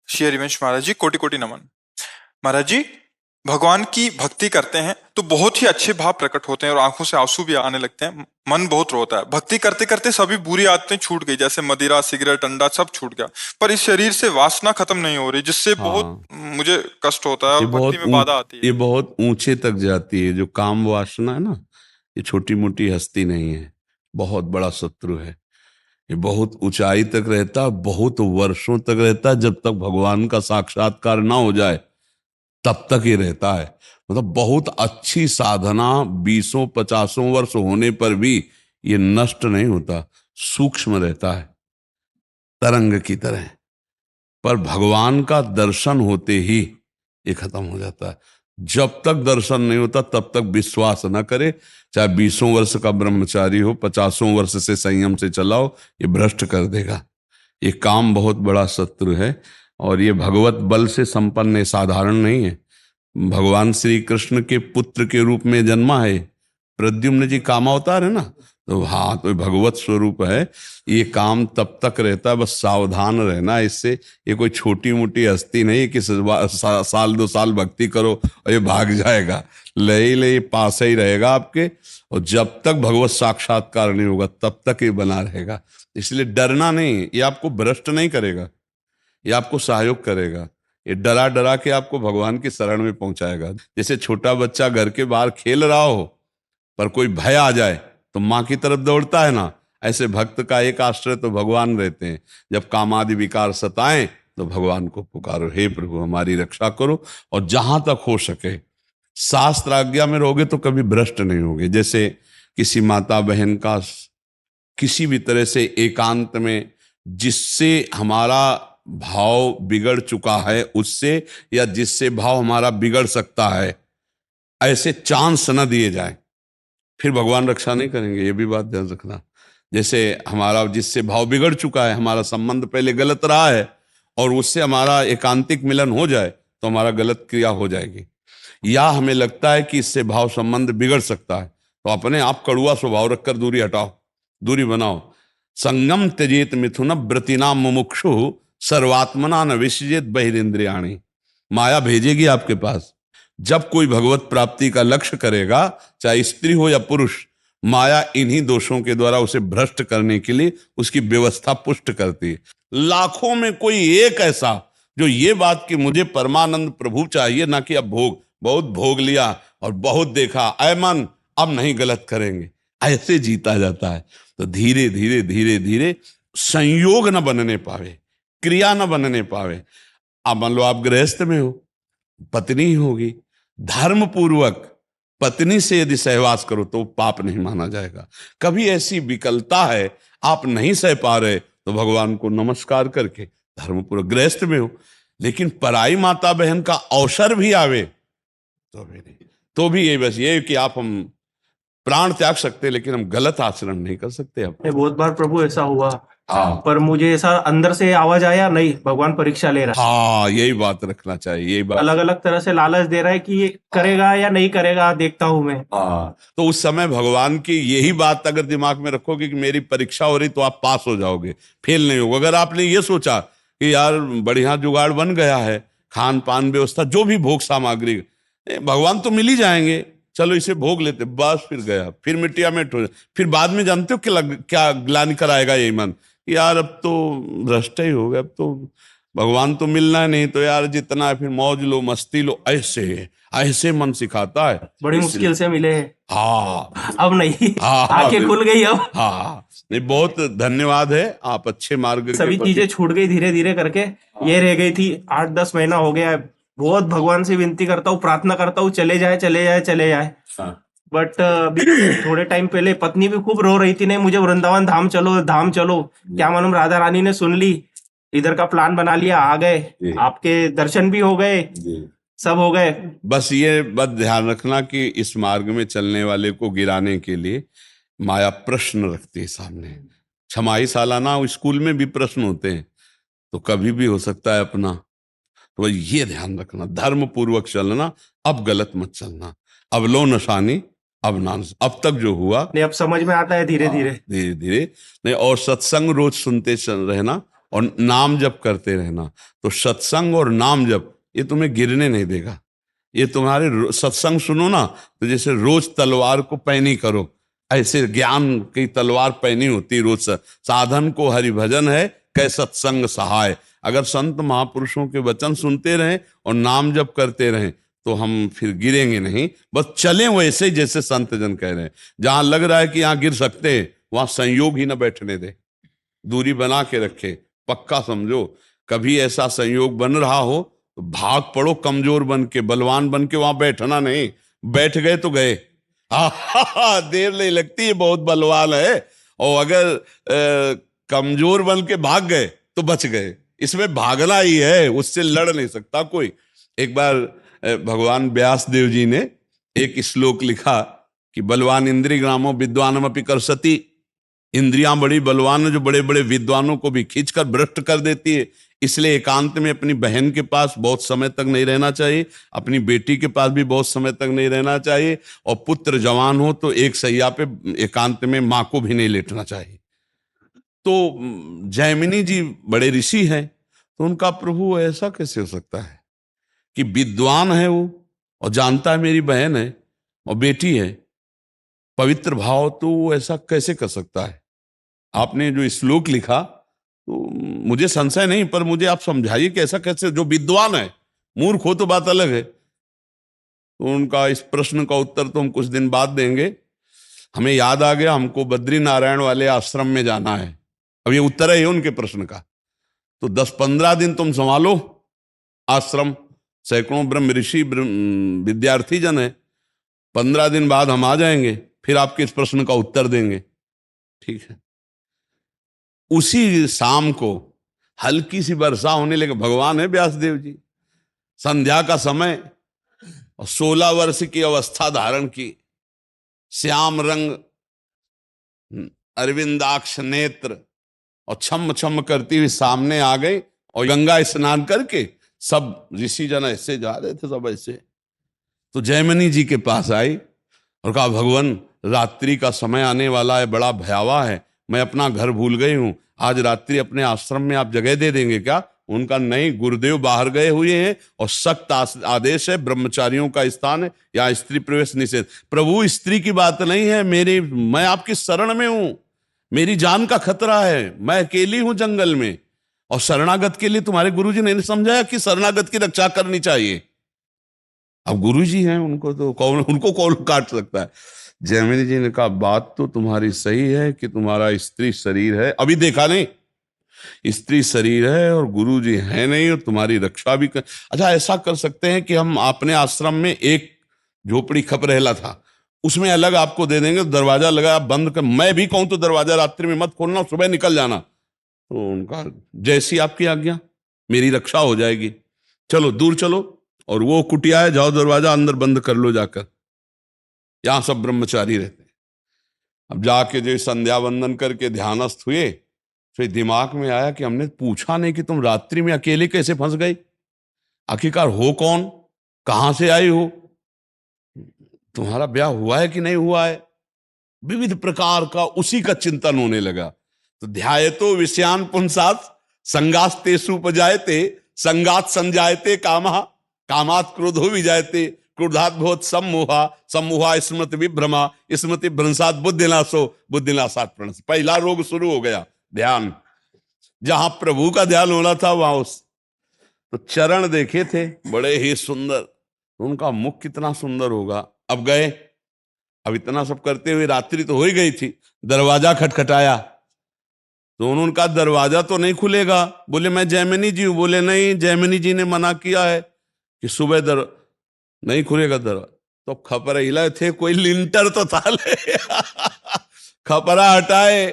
श्री हरिवंश महाराज जी, कोटि कोटि नमन। महाराज जी, भगवान की भक्ति करते हैं तो बहुत ही अच्छे भाव प्रकट होते हैं और आंखों से आंसू भी आने लगते हैं, मन बहुत रोता है। भक्ति करते करते सभी बुरी आदतें छूट गई, जैसे मदिरा, सिगरेट, अंडा सब छूट गया, पर इस शरीर से वासना खत्म नहीं हो रही, जिससे बहुत हाँ, मुझे कष्ट होता है ये और भक्ति बहुत में बाधा आती ये है। बहुत ऊंचे तक जाती है। जो काम वासना है ना, ये छोटी मोटी हस्ती नहीं है, बहुत बड़ा शत्रु है। ये बहुत ऊंचाई तक रहता है, बहुत वर्षों तक रहता है। जब तक भगवान का साक्षात्कार ना हो जाए तब तक ये रहता है। मतलब बहुत अच्छी साधना 20-50 वर्ष होने पर भी ये नष्ट नहीं होता, सूक्ष्म रहता है, तरंग की तरह। पर भगवान का दर्शन होते ही ये खत्म हो जाता है। जब तक दर्शन नहीं होता तब तक विश्वास न करे। चाहे 20 वर्ष का ब्रह्मचारी हो, 50 वर्ष से संयम से चलाओ, ये भ्रष्ट कर देगा। ये काम बहुत बड़ा शत्रु है और ये भगवत बल से संपन्न है, साधारण नहीं है। भगवान श्री कृष्ण के पुत्र के रूप में जन्मा है। प्रद्युम्न जी कामावतार है ना, तो हाँ, तो भगवत स्वरूप है। ये काम तब तक रहता है, बस सावधान रहना इससे। ये कोई छोटी मोटी हस्ती नहीं कि साल 2 साल भक्ति करो और ये भाग जाएगा। ले पास ही रहेगा आपके, और जब तक भगवत साक्षात्कार नहीं होगा तब तक ये बना रहेगा। इसलिए डरना नहीं, ये आपको भ्रष्ट नहीं करेगा, ये आपको सहयोग करेगा। ये डरा डरा के आपको भगवान की शरण में पहुंचाएगा। जैसे छोटा बच्चा घर के बाहर खेल रहा हो, पर कोई भय आ जाए तो माँ की तरफ दौड़ता है ना, ऐसे भक्त का एक आश्रय तो भगवान रहते हैं। जब कामादि विकार सताएं तो भगवान को पुकारो, हे प्रभु हमारी रक्षा करो। और जहां तक हो सके शास्त्र आज्ञा में रहोगे तो कभी भ्रष्ट नहीं होगे। जैसे किसी माता बहन का किसी भी तरह से एकांत में जिससे हमारा भाव बिगड़ चुका है उससे, या जिससे भाव हमारा बिगड़ सकता है, ऐसे चांस न दिए जाए, फिर भगवान रक्षा नहीं करेंगे। ये भी बात ध्यान रखना। जैसे हमारा जिससे भाव बिगड़ चुका है, हमारा संबंध पहले गलत रहा है, और उससे हमारा एकांतिक मिलन हो जाए तो हमारा गलत क्रिया हो जाएगी। या हमें लगता है कि इससे भाव संबंध बिगड़ सकता है, तो अपने आप कड़ुआ स्वभाव रखकर दूरी हटाओ, दूरी बनाओ। संगम त्यजेत मिथुन व्रतिनाम मुमुक्षु सर्वात्मना न विसृजेत बहिरिंद्रियाणि। माया भेजेगी आपके पास। जब कोई भगवत प्राप्ति का लक्ष्य करेगा, चाहे स्त्री हो या पुरुष, माया इन्हीं दोषों के द्वारा उसे भ्रष्ट करने के लिए उसकी व्यवस्था पुष्ट करती है। लाखों में कोई एक ऐसा जो ये बात कि मुझे परमानंद प्रभु चाहिए, ना कि अब भोग, बहुत भोग लिया और बहुत देखा, ऐ मन अब नहीं गलत करेंगे, ऐसे जीता जाता है। तो धीरे धीरे धीरे धीरे संयोग न बनने पावे, क्रिया न बनने पावे। अब मान लो आप गृहस्थ में हो, पत्नी ही होगी, धर्म पूर्वक पत्नी से यदि सहवास करो तो पाप नहीं माना जाएगा। कभी ऐसी विकलता है, आप नहीं सह पा रहे, तो भगवान को नमस्कार करके धर्म पूर्वक गृहस्थ में हो। लेकिन पराई माता बहन का अवसर भी आवे तो भी नहीं, तो भी ये बस ये कि आप हम प्राण त्याग सकते, लेकिन हम गलत आचरण नहीं कर सकते। अब ये बहुत बार प्रभु ऐसा हुआ, हाँ, पर मुझे ऐसा अंदर से आवाज आया, नहीं भगवान परीक्षा ले रहा है। हाँ, यही बात रखना चाहिए, यही बात। अलग अलग तरह से लालच दे रहा है कि ये करेगा या नहीं करेगा, देखता हूं मैं। हाँ, तो उस समय भगवान की यही बात अगर दिमाग में रखोगे कि मेरी परीक्षा हो रही, तो आप पास हो जाओगे, फेल नहीं होगा। अगर आपने ये सोचा कि यार बढ़िया जुगाड़ बन गया है, खान पान व्यवस्था, जो भी भोग सामग्री, भगवान तो मिल ही जाएंगे, चलो इसे भोग लेते, बस फिर गया, फिर मिट्टिया मिट हो। फिर बाद में जानते हो क्या ग्लानि कराएगा यही मन, यार अब तो भ्रष्ट ही हो गया, अब तो भगवान तो मिलना है नहीं, तो यार जितना है फिर मौज लो, मस्ती लो, ऐसे ऐसे मन सिखाता है। बड़ी मुश्किल से मिले हैं। हाँ, अब नहीं, हाँ, आंखें खुल गई अब। हाँ, नहीं, बहुत धन्यवाद है, आप अच्छे मार्ग के सभी चीजें छूट गई धीरे धीरे करके। ये रह गई थी, 8-10 महीना हो गया है। बहुत भगवान से विनती करता हूँ, प्रार्थना करता हूँ, चले जाए चले जाए चले जाए। बट अभी थोड़े टाइम पहले पत्नी भी खूब रो रही थी, नहीं मुझे वृंदावन धाम चलो, धाम चलो। क्या मालूम राधा रानी ने सुन ली, इधर का प्लान बना लिया, आ गए, आपके दर्शन भी हो गए, सब हो गए। बस ये बात ध्यान रखना कि इस मार्ग में चलने वाले को गिराने के लिए माया प्रश्न रखती है सामने। छमाही सालाना स्कूल में भी प्रश्न होते हैं, तो कभी भी हो सकता है अपना। तो ये ध्यान रखना, धर्म पूर्वक चलना, अब गलत मत चलना। अब लो नशानी, अब ना, अब तक जो हुआ नहीं अब समझ में आता है धीरे धीरे धीरे धीरे। नहीं, और सत्संग रोज सुनते रहना, और नाम जप करते रहना। तो सत्संग और नाम जप ये तुम्हें गिरने नहीं देगा। ये तुम्हारे सत्संग सुनो ना, तो जैसे रोज तलवार को पैनी करो, ऐसे ज्ञान की तलवार पैनी होती रोज। साधन को हरि भजन है, कै सत्संग सहाय। अगर संत महापुरुषों के वचन सुनते रहें और नाम जप करते रहें तो हम फिर गिरेंगे नहीं, बस चलें वैसे ही जैसे संत जन कह रहे हैं। जहां लग रहा है कि यहां गिर सकते हैं, वहां संयोग ही ना बैठने दे, दूरी बना के रखे। पक्का समझो, कभी ऐसा संयोग बन रहा हो तो भाग पड़ो कमजोर बन के, बलवान बन के वहां बैठना नहीं। बैठ गए तो गए, देर नहीं लगती, है बहुत बलवान है। और अगर कमजोर बन के भाग गए तो बच गए। इसमें भागना ही है, उससे लड़ नहीं सकता कोई। एक बार भगवान व्यास देव जी ने एक श्लोक लिखा कि बलवान इंद्रिय ग्रामो विद्वानमपि कर्षति। इंद्रियां बड़ी बलवान है जो बड़े बड़े विद्वानों को भी खींचकर भ्रष्ट कर देती है। इसलिए एकांत में अपनी बहन के पास बहुत समय तक नहीं रहना चाहिए, अपनी बेटी के पास भी बहुत समय तक नहीं रहना चाहिए, और पुत्र जवान हो तो एक सैया पे एकांत में मां को भी नहीं लेटना चाहिए। तो जैमिनी जी बड़े ऋषि हैं, तो उनका प्रभु ऐसा कैसे हो सकता है कि विद्वान है वो और जानता है मेरी बहन है और बेटी है, पवित्र भाव, तो वो ऐसा कैसे कर सकता है? आपने जो श्लोक लिखा तो मुझे संशय नहीं, पर मुझे आप समझाइए कि ऐसा कैसे, जो विद्वान है, मूर्ख हो तो बात अलग है। तो उनका इस प्रश्न का उत्तर तो हम कुछ दिन बाद देंगे। हमें याद आ गया, हमको बद्री नारायण वाले आश्रम में जाना है। अब ये उत्तर है उनके प्रश्न का। तो 10-15 दिन तुम संभालो आश्रम, सैकड़ों ब्रह्म ऋषि विद्यार्थी जन है। 15 दिन बाद हम आ जाएंगे, फिर आपके इस प्रश्न का उत्तर देंगे, ठीक है? उसी शाम को हल्की सी वर्षा होने लगी। भगवान है व्यासदेव जी, संध्या का समय, और 16 वर्ष की अवस्था धारण की, श्याम रंग अरविंदाक्ष नेत्र, और छम छम करती हुई सामने आ गई। और गंगा स्नान करके सब ऋषि जन ऐसे जा रहे थे, सब ऐसे। तो जयमिनी जी के पास आई और कहा, भगवान रात्रि का समय आने वाला है, बड़ा भयावह है, मैं अपना घर भूल गई हूं, आज रात्रि अपने आश्रम में आप जगह दे देंगे क्या? उनका नहीं, गुरुदेव बाहर गए हुए हैं और सख्त आदेश है, ब्रह्मचारियों का स्थान है, या स्त्री प्रवेश निषेध। प्रभु स्त्री की बात नहीं है, मैं आपकी शरण में हूं, मेरी जान का खतरा है, मैं अकेली हूं जंगल में। और शरणागत के लिए तुम्हारे गुरुजी ने समझाया कि शरणागत की रक्षा करनी चाहिए। अब गुरुजी हैं, उनको कौन काट सकता है? जैमिनी जी ने कहा, बात तो तुम्हारी सही है कि तुम्हारा स्त्री शरीर है, अभी देखा नहीं, स्त्री शरीर है और गुरु जी है नहीं, और तुम्हारी रक्षा भी कर। अच्छा, ऐसा कर सकते हैं कि हम अपने आश्रम में एक झोपड़ी खप रहला था, उसमें अलग आपको दे देंगे, दरवाजा लगा, आप बंद कर, मैं भी कहूं तो दरवाजा रात्रि में मत खोलना, सुबह निकल जाना। तो उनका, जैसी आपकी आज्ञा, मेरी रक्षा हो जाएगी, चलो दूर चलो, और वो कुटिया है, जाओ दरवाजा अंदर बंद कर लो जाकर, यहां सब ब्रह्मचारी रहते हैं। अब जाके जो संध्या वंदन करके ध्यानस्थ हुए, फिर दिमाग में आया कि हमने पूछा नहीं कि तुम रात्रि में अकेले कैसे फंस गई, आखिरकार हो कौन, कहां से आई हो, तुम्हारा ब्याह हुआ है कि नहीं हुआ है, विविध प्रकार का उसी का चिंतन होने लगा। तो ध्यायतो विषयान पुंसात संगास्तेषु उपजायते, संगात संजायते कामः, कामात् क्रोधो विजायते, क्रोधात् भवति सम्मोहा, सम्मोहा स्मृति विभ्रमा, स्मृति भ्रंशात् बुद्धिनाशो, बुद्धिनाशात् प्रणश। पहला रोग शुरू हो गया, ध्यान। जहां प्रभु का ध्यान होना था वहां तो चरण देखे थे बड़े ही सुंदर, उनका मुख कितना सुंदर होगा। अब गए, अब इतना सब करते हुए रात्रि तो हो ही गई थी, दरवाजा खटखटाया, तो उन्होंने कहा दरवाजा तो नहीं खुलेगा। बोले मैं जैमिनी जी हूं। बोले नहीं, जैमिनी जी ने मना किया है कि सुबह नहीं खुलेगा दरवाजा। तो खपरा हिलाए थे, कोई लिंटर तो था ले खपरा हटाए,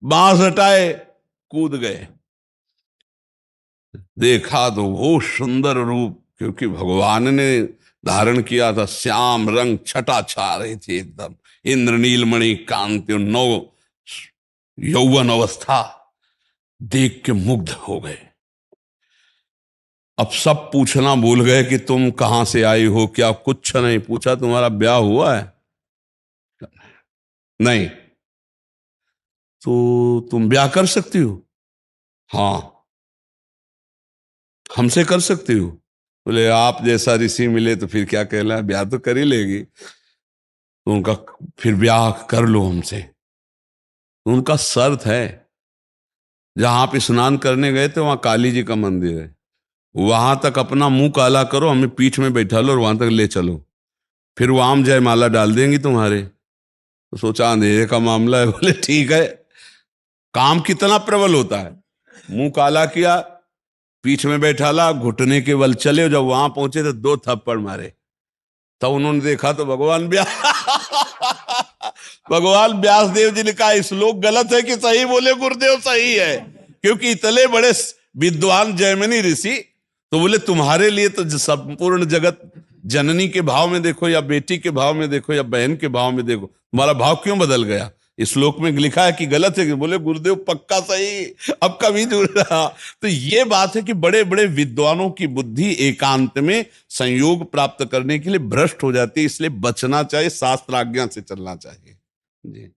बांस हटाए, कूद गए। देखा तो वो सुंदर रूप, क्योंकि भगवान ने धारण किया था, श्याम रंग, छटा छा रही थी एकदम, इंद्रनीलमणि कांति, नौ यौवन अवस्था, देख के मुग्ध हो गए। अब सब पूछना भूल गए कि तुम कहां से आई हो, क्या कुछ नहीं पूछा, तुम्हारा ब्याह हुआ है? नहीं। तो तुम ब्याह कर सकती हो? हाँ, हमसे कर सकती हो। बोले आप जैसा ऋषि मिले तो फिर क्या कहना, ब्याह तो कर ही लेगी। तो उनका फिर ब्याह कर लो हमसे। उनका शर्त है, जहां आप स्नान करने गए थे वहां काली जी का मंदिर है, वहां तक अपना मुंह काला करो, हमें पीठ में बैठा लो और वहां तक ले चलो, फिर वो आम जयमाला डाल देंगी तुम्हारे। तो सोचा अंधेरे का मामला है, बोले ठीक है। काम कितना प्रबल होता है, मुंह काला किया, पीठ में बैठा ला, घुटने के बल चले। जब वहां पहुंचे तो 2 थप्पड़ मारे। तब उन्होंने देखा तो भगवान भगवान व्यास देव जी ने कहा श्लोक गलत है कि सही? बोले गुरुदेव सही है, क्योंकि इतने बड़े विद्वान जैमिनी ऋषि, तो बोले तुम्हारे लिए तो संपूर्ण जगत जननी के भाव में देखो या बेटी के भाव में देखो या बहन के भाव में देखो, तुम्हारा भाव क्यों बदल गया? इस श्लोक में लिखा है कि गलत है कि? बोले गुरुदेव पक्का सही, अब कभी जुड़ रहा। तो ये बात है कि बड़े बड़े विद्वानों की बुद्धि एकांत में संयोग प्राप्त करने के लिए भ्रष्ट हो जाती है, इसलिए बचना चाहिए, शास्त्राज्ञा से चलना चाहिए। जी।